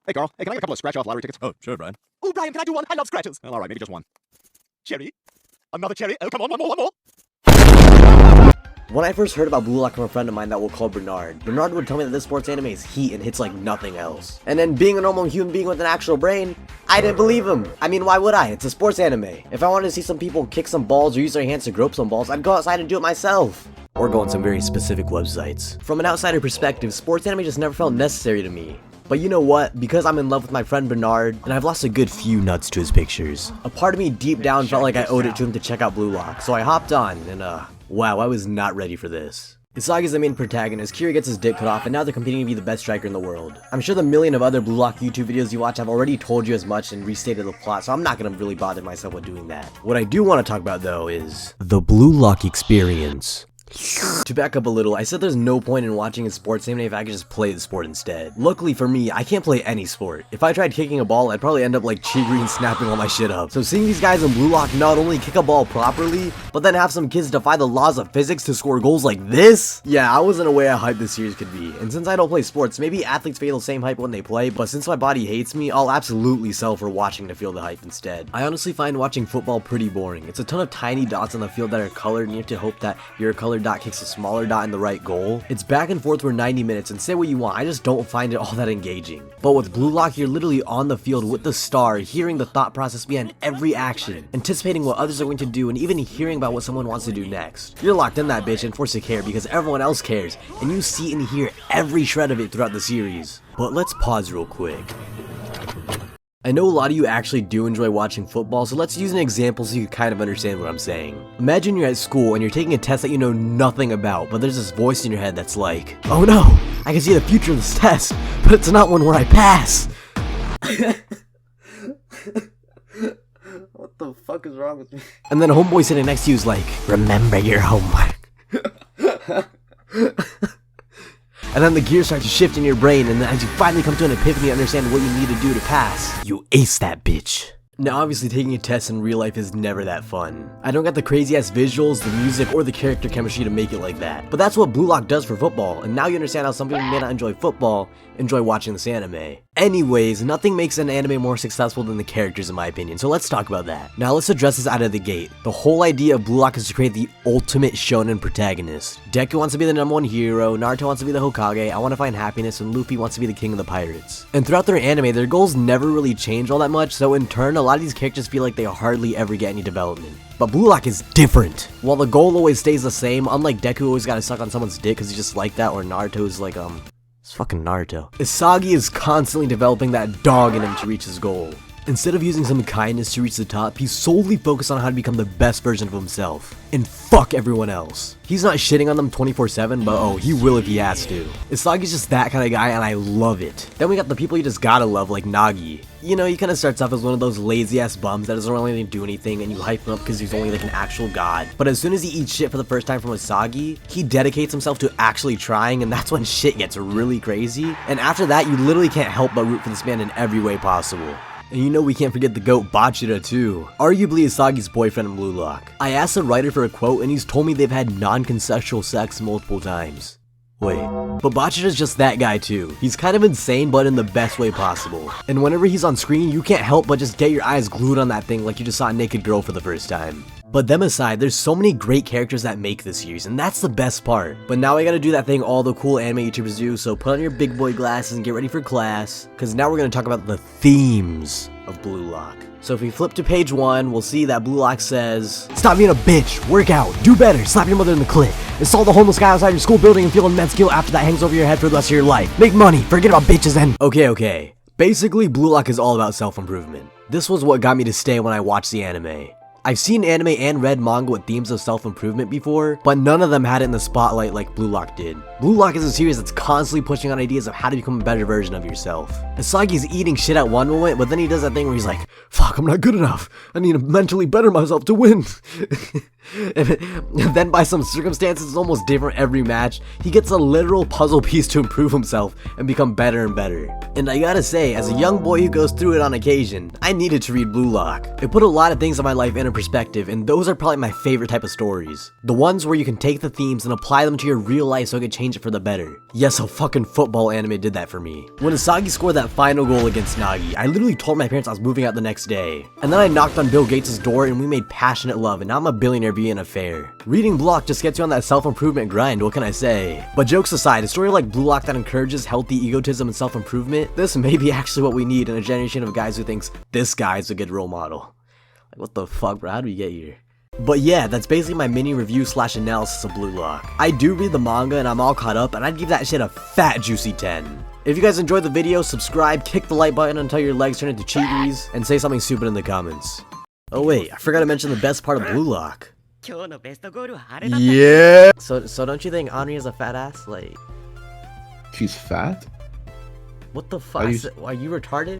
Hey, Carl. Hey, can I get a couple of scratch-off lottery tickets? Oh, sure, Brian. Oh, Brian, can I do one? I love scratches. Well, all right, maybe just one. Cherry. Another cherry. Oh, come on, one more. When I first heard about Blue Lock from a friend of mine that we'll call Bernard would tell me that this sports anime is heat and hits like nothing else. And then being a normal human being with an actual brain, I didn't believe him. I mean, why would I? It's a sports anime. If I wanted to see some people kick some balls or use their hands to grope some balls, I'd go outside and do it myself. Or go on some very specific websites. From an outsider perspective, sports anime just never felt necessary to me. But you know what? Because I'm in love with my friend Bernard, and I've lost a good few nuts to his pictures, a part of me deep down felt like I owed it to him to check out Blue Lock, so I hopped on, and wow, I was not ready for this. Isagi is the main protagonist, Kira gets his dick cut off, and now they're competing to be the best striker in the world. I'm sure the million of other Blue Lock YouTube videos you watch have already told you as much and restated the plot, so I'm not gonna really bother myself with doing that. What I do want to talk about though is the Blue Lock experience. To back up a little, I said there's no point in watching a sports anime if I could just play the sport instead. Luckily for me, I can't play any sport. If I tried kicking a ball, I'd probably end up like Chigri and snapping all my shit up. So seeing these guys in Blue Lock not only kick a ball properly, but then have some kids defy the laws of physics to score goals like this? Yeah, I wasn't aware how hyped this series could be. And since I don't play sports, maybe athletes feel the same hype when they play, but since my body hates me, I'll absolutely sell for watching to feel the hype instead. I honestly find watching football pretty boring. It's a ton of tiny dots on the field that are colored, and you have to hope that your colored dot kicks a smaller dot in the right goal. It's back and forth for 90 minutes, and say what you want, I just don't find it all that engaging. But with Blue Lock, you're literally on the field with the star, hearing the thought process behind every action, anticipating what others are going to do, and even hearing about what someone wants to do next. You're locked in that bitch and forced to care because everyone else cares, and you see and hear every shred of it throughout the series. But let's pause real quick. I know a lot of you actually do enjoy watching football, so let's use an example so you kind of understand what I'm saying. Imagine you're at school and you're taking a test that you know nothing about, but there's this voice in your head that's like, oh no, I can see the future of this test, but it's not one where I pass. What the fuck is wrong with me? And then a homeboy sitting next to you is like, remember your homework. And then the gears start to shift in your brain, and then as you finally come to an epiphany and understand what you need to do to pass, you ace that bitch. Now obviously taking a test in real life is never that fun. I don't got the crazy ass visuals, the music, or the character chemistry to make it like that. But that's what Blue Lock does for football, and now you understand how some people may not enjoy football, enjoy watching this anime. Anyways, nothing makes an anime more successful than the characters in my opinion, so let's talk about that. Now let's address this out of the gate. The whole idea of Blue Lock is to create the ultimate shonen protagonist. Deku wants to be the #1 hero, Naruto wants to be the Hokage, I want to find happiness, and Luffy wants to be the king of the pirates. And throughout their anime, their goals never really change all that much, so in turn, a lot of these characters feel like they hardly ever get any development. But Blue Lock is different. While the goal always stays the same, unlike Deku always gotta suck on someone's dick because he's just like that, or Naruto is like, it's fucking Naruto. Isagi is constantly developing that dog in him to reach his goal. Instead of using some kindness to reach the top, he's solely focused on how to become the best version of himself. And fuck everyone else. He's not shitting on them 24/7, but oh, he will if he has to. Isagi's just that kind of guy, and I love it. Then we got the people you just gotta love, like Nagi. You know, he kind of starts off as one of those lazy ass bums that doesn't really do anything, and you hype him up because he's only like an actual god. But as soon as he eats shit for the first time from Isagi, he dedicates himself to actually trying, and that's when shit gets really crazy. And after that, you literally can't help but root for this man in every way possible. And you know we can't forget the GOAT Bachira too, arguably Isagi's boyfriend in Blue Lock. I asked the writer for a quote and he's told me they've had non-consensual sex multiple times. Wait, but Bachira's just that guy too. He's kind of insane but in the best way possible. And whenever he's on screen, you can't help but just get your eyes glued on that thing like you just saw a naked girl for the first time. But them aside, there's so many great characters that make this series, and that's the best part. But now I gotta do that thing all the cool anime YouTubers do, so put on your big boy glasses and get ready for class, cause now we're gonna talk about the themes of Blue Lock. So if we flip to page 1, we'll see that Blue Lock says, stop being a bitch, work out, do better, slap your mother in the clit, install the homeless guy outside your school building and feel immense guilt after that hangs over your head for the rest of your life. Make money, forget about bitches and... Okay. Basically, Blue Lock is all about self-improvement. This was what got me to stay when I watched the anime. I've seen anime and read manga with themes of self-improvement before, but none of them had it in the spotlight like Blue Lock did. Blue Lock is a series that's constantly pushing on ideas of how to become a better version of yourself. Isagi's eating shit at one moment, but then he does that thing where he's like, fuck, I'm not good enough. I need to mentally better myself to win. And then by some circumstances, it's almost different every match, he gets a literal puzzle piece to improve himself and become better and better. And I gotta say, as a young boy who goes through it on occasion, I needed to read Blue Lock. It put a lot of things in my life into perspective, and those are probably my favorite type of stories. The ones where you can take the themes and apply them to your real life so it can change it for the better. Yes, a fucking football anime did that for me. When Isagi scored that final goal against Nagi, I literally told my parents I was moving out the next day. And then I knocked on Bill Gates' door and we made passionate love, and now I'm a billionaire via an affair. Reading Blue Lock just gets you on that self-improvement grind, what can I say? But jokes aside, a story like Blue Lock that encourages healthy egotism and self-improvement, this may be actually what we need in a generation of guys who thinks this guy's a good role model. Like, what the fuck, bro? How do we get here? But yeah, that's basically my mini review slash analysis of Blue Lock. I do read the manga and I'm all caught up, and I'd give that shit a fat juicy 10. If you guys enjoyed the video, subscribe, kick the like button until your legs turn into cheekies, and say something stupid in the comments. Oh wait, I forgot to mention the best part of Blue Lock. Yeah. So don't you think Henri is a fat ass? Like, She's fat? what the fuck? Are you retarded?